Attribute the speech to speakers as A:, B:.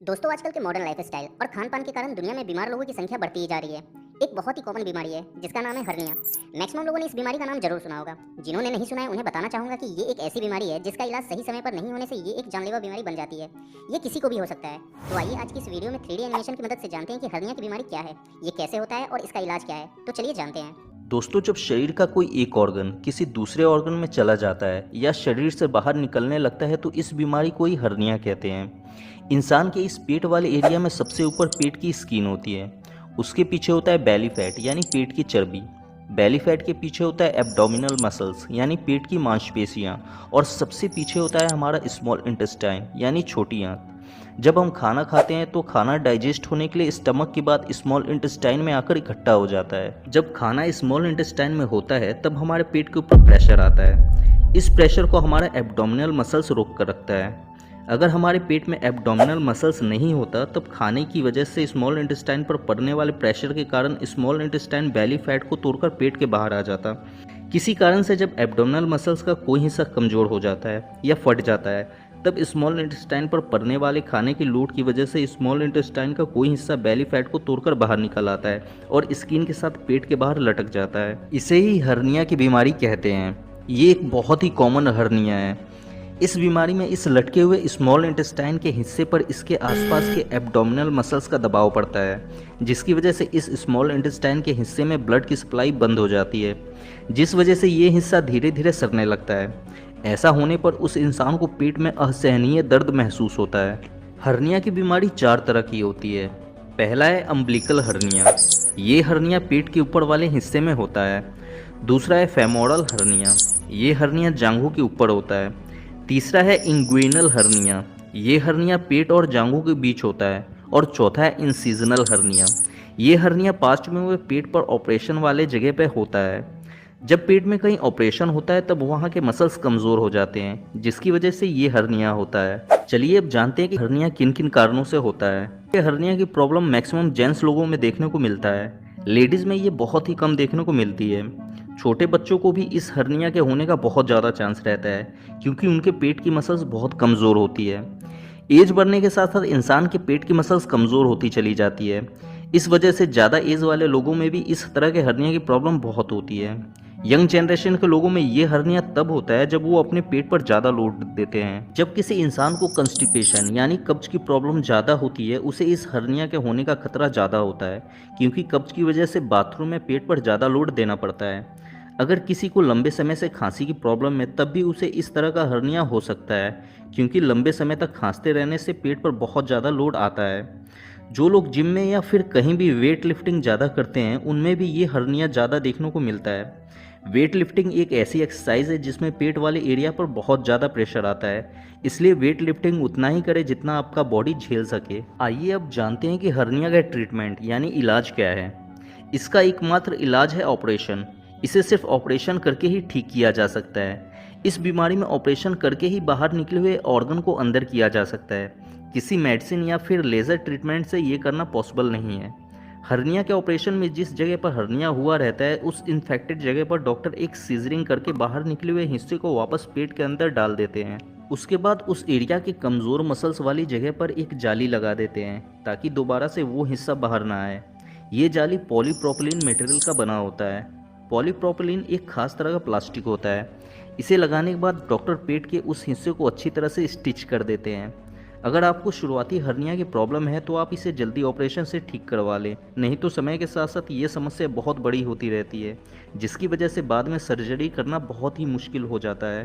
A: दोस्तों आजकल के मॉडर्न लाइफस्टाइल और खान पान के कारण दुनिया में बीमार लोगों की संख्या बढ़ती ही जा रही है। एक बहुत ही कॉमन बीमारी है जिसका नाम है हर्निया। मैक्सिमम लोगों ने इस बीमारी का नाम जरूर सुना होगा। जिन्होंने नहीं सुना है उन्हें बताना चाहूंगा कि ये एक ऐसी बीमारी है जिसका इलाज सही समय पर नहीं होने से ये एक जानलेवा बीमारी बन जाती है। ये किसी को भी हो सकता है। तो आइए आज की इस वीडियो में 3D एनिमेशन की मदद से जानते हैं कि हर्निया की बीमारी क्या है, ये कैसे होता है और इसका इलाज क्या है। तो चलिए जानते हैं।
B: दोस्तों, जब शरीर का कोई एक ऑर्गन किसी दूसरे ऑर्गन में चला जाता है या शरीर से बाहर निकलने लगता है तो इस बीमारी को ही हर्निया कहते हैं। इंसान के इस पेट वाले एरिया में सबसे ऊपर पेट की स्किन होती है। उसके पीछे होता है बेली फैट यानी पेट की चर्बी। बेली फैट के पीछे होता है एब्डोमिनल मसल्स यानी पेट की मांसपेशियां। और सबसे पीछे होता है हमारा स्मॉल इंटेस्टाइन यानी छोटी आंत। जब हम खाना खाते हैं तो खाना डाइजेस्ट होने के लिए स्टमक के बाद स्मॉल इंटेस्टाइन में आकर इकट्ठा हो जाता है। जब खाना स्मॉल इंटेस्टाइन में होता है तब हमारे पेट के ऊपर प्रेशर आता है। इस प्रेशर को हमारा एब्डोमिनल मसल्स रोक कर रखता है। अगर हमारे पेट में एब्डोमिनल मसल्स नहीं होता तब खाने की वजह से स्मॉल इंटेस्टाइन पर पड़ने वाले प्रेशर के कारण स्मॉल इंटेस्टाइन बेली फैट को तोड़कर पेट के बाहर आ जाता। किसी कारण से जब एब्डोमिनल मसल्स का कोई हिस्सा कमज़ोर हो जाता है या फट जाता है तब स्मॉल इंटेस्टाइन पर पड़ने वाले खाने की लोड की वजह से स्मॉल इंटेस्टाइन का कोई हिस्सा बेली फैट को तोड़कर बाहर निकल आता है और स्किन के साथ पेट के बाहर लटक जाता है। इसे ही हर्निया की बीमारी कहते हैं। ये एक बहुत ही कॉमन हर्निया है। इस बीमारी में इस लटके हुए स्मॉल इंटेस्टाइन के हिस्से पर इसके आसपास के एब्डोमिनल मसल्स का दबाव पड़ता है, जिसकी वजह से इस स्मॉल इंटेस्टाइन के हिस्से में ब्लड की सप्लाई बंद हो जाती है, जिस वजह से ये हिस्सा धीरे धीरे सड़ने लगता है। ऐसा होने पर उस इंसान को पेट में असहनीय दर्द महसूस होता है। हर्निया की बीमारी 4 तरह की होती है। पहला है अम्बिलिकल हर्निया। ये हर्निया पेट के ऊपर वाले हिस्से में होता है। दूसरा है फेमोरल हर्निया। ये हर्निया जांघों के ऊपर होता है। तीसरा है इंग्विनल हर्निया। ये हर्निया पेट और जांघों के बीच होता है। और चौथा है इंसिजनल हर्निया। ये हर्निया पास्ट में हुए पेट पर ऑपरेशन वाले जगह पर होता है। जब पेट में कहीं ऑपरेशन होता है तब वहाँ के मसल्स कमज़ोर हो जाते हैं, जिसकी वजह से ये हर्निया होता है। चलिए अब जानते हैं कि हर्निया किन किन कारणों से होता है। ये हर्निया की प्रॉब्लम मैक्सिमम जेंट्स लोगों में देखने को मिलता है। लेडीज़ में ये बहुत ही कम देखने को मिलती है। छोटे बच्चों को भी इस हर्निया के होने का बहुत ज़्यादा चांस रहता है, क्योंकि उनके पेट की मसल्स बहुत कमज़ोर होती है। एज बढ़ने के साथ साथ इंसान के पेट की मसल्स कमज़ोर होती चली जाती है। इस वजह से ज़्यादा एज वाले लोगों में भी इस तरह के हर्निया की प्रॉब्लम बहुत होती है। यंग जनरेशन के लोगों में ये हर्निया तब होता है जब वो अपने पेट पर ज़्यादा लोड देते हैं। जब किसी इंसान को कंस्टिपेशन यानी कब्ज की प्रॉब्लम ज़्यादा होती है, उसे इस हर्निया के होने का खतरा ज़्यादा होता है, क्योंकि कब्ज की वजह से बाथरूम में पेट पर ज़्यादा लोड देना पड़ता है। अगर किसी को लंबे समय से खांसी की प्रॉब्लम है तब भी उसे इस तरह का हर्निया हो सकता है, क्योंकि लंबे समय तक खांसते रहने से पेट पर बहुत ज़्यादा लोड आता है। जो लोग जिम में या फिर कहीं भी वेट लिफ्टिंग ज़्यादा करते हैं उनमें भी ये हर्निया ज़्यादा देखने को मिलता है। वेट लिफ्टिंग एक ऐसी एक्सरसाइज है जिसमें पेट वाले एरिया पर बहुत ज़्यादा प्रेशर आता है, इसलिए वेट लिफ्टिंग उतना ही करें जितना आपका बॉडी झेल सके। आइए अब जानते हैं कि हर्निया का ट्रीटमेंट यानी इलाज क्या है। इसका एकमात्र इलाज है ऑपरेशन। इसे सिर्फ ऑपरेशन करके ही ठीक किया जा सकता है। इस बीमारी में ऑपरेशन करके ही बाहर निकले हुए ऑर्गन को अंदर किया जा सकता है। किसी मेडिसिन या फिर लेज़र ट्रीटमेंट से ये करना पॉसिबल नहीं है। हर्निया के ऑपरेशन में जिस जगह पर हर्निया हुआ रहता है उस इन्फेक्टेड जगह पर डॉक्टर एक सीजरिंग करके बाहर निकले हुए हिस्से को वापस पेट के अंदर डाल देते हैं। उसके बाद उस एरिया के कमज़ोर मसल्स वाली जगह पर एक जाली लगा देते हैं ताकि दोबारा से वो हिस्सा बाहर ना आए। ये जाली पॉलीप्रोपिलीन मटेरियल का बना होता है। पॉलीप्रोपिलीन एक खास तरह का प्लास्टिक होता है। इसे लगाने के बाद डॉक्टर पेट के उस हिस्से को अच्छी तरह से स्टिच कर देते हैं। अगर आपको शुरुआती हर्निया की प्रॉब्लम है तो आप इसे जल्दी ऑपरेशन से ठीक करवा लें, नहीं तो समय के साथ साथ ये समस्या बहुत बड़ी होती रहती है, जिसकी वजह से बाद में सर्जरी करना बहुत ही मुश्किल हो जाता है।